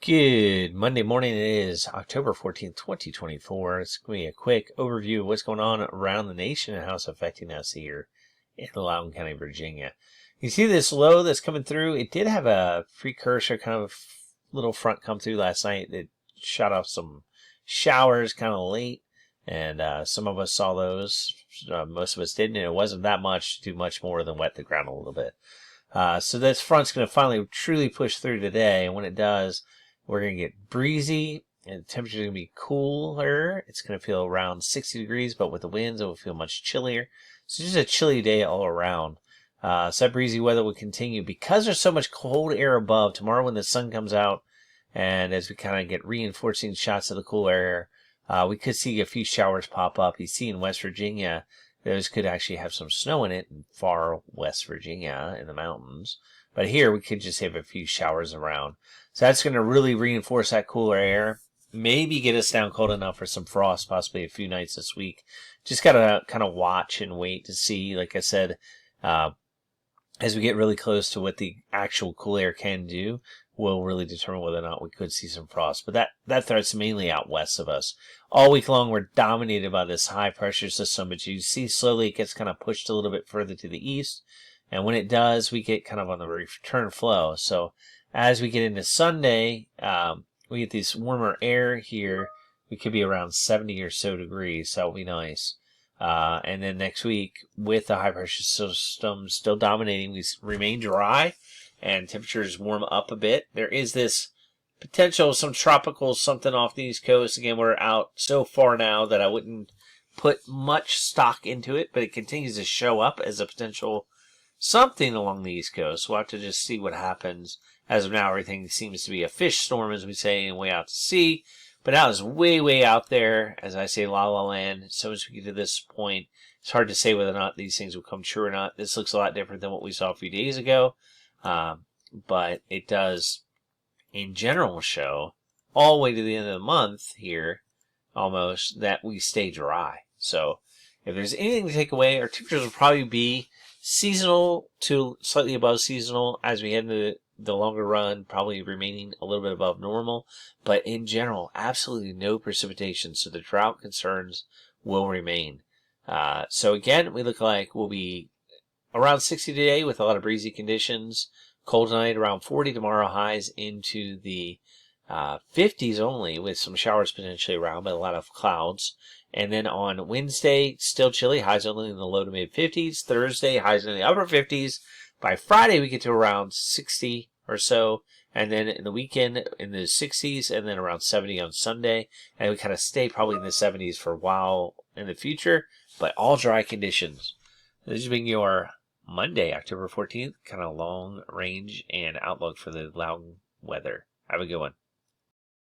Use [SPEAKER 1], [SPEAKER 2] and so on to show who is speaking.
[SPEAKER 1] Good Monday morning. It is October 14th, 2024. It's going to be a quick overview of what's going on around the nation and how it's affecting us here in Loudoun County, Virginia. You see this low that's coming through? It did have a precursor kind of little front come through last night that shot off some showers kind of late, and some of us saw those. Most of us didn't, and it wasn't that much to do much more than wet the ground a little bit. So this front's going to finally truly push through today, and when it does, we're going to get breezy, and the temperature's going to be cooler. It's going to feel around 60 degrees, but with the winds, it will feel much chillier. So just a chilly day all around. So that breezy weather will continue because there's so much cold air above. Tomorrow when the sun comes out, and as we kind of get reinforcing shots of the cool air, we could see a few showers pop up. You see in West Virginia, those could actually have some snow in it in far West Virginia in the mountains. But here we could just have a few showers around. So that's going to really reinforce that cooler air. Maybe get us down cold enough for some frost, possibly a few nights this week. Just got to kind of watch and wait to see, like I said, as we get really close to what the actual cool air can do, will really determine whether or not we could see some frost. But that threat's mainly out west of us. All week long, we're dominated by this high pressure system, but you see slowly it gets kind of pushed a little bit further to the east. And when it does, we get kind of on the return flow. So as we get into Sunday, we get this warmer air here. We could be around 70 or so degrees. So that will be nice. And then next week, with the high pressure system still dominating, we remain dry and temperatures warm up a bit. There is this potential, some tropical something off the East Coast. Again, we're out so far now that I wouldn't put much stock into it, but it continues to show up as a potential something along the East Coast. We'll have to just see what happens. As of now, everything seems to be a fish storm, as we say, and way out to sea. But now it's way, way out there, as I say, la la land. So as we get to this point, it's hard to say whether or not these things will come true or not. This looks a lot different than what we saw a few days ago. But it does, in general, show all the way to the end of the month here, almost, that we stay dry. So if there's anything to take away, our temperatures will probably be seasonal to slightly above seasonal as we head into the longer run, probably remaining a little bit above normal. But in general, absolutely no precipitation, so the drought concerns will remain. So again, we look like we'll be around 60 today with a lot of breezy conditions. Cold tonight, around 40 tomorrow, highs into the 50s only, with some showers potentially around, but a lot of clouds. And then on Wednesday, still chilly, highs only in the low to mid 50s. Thursday, highs in the upper 50s. By Friday, we get to around 60 or so. And then in the weekend, in the 60s, and then around 70 on Sunday. And we kind of stay probably in the 70s for a while in the future, but all dry conditions. This has been your Monday, October 14th, kind of long range and outlook for the Loudoun weather. Have a good one.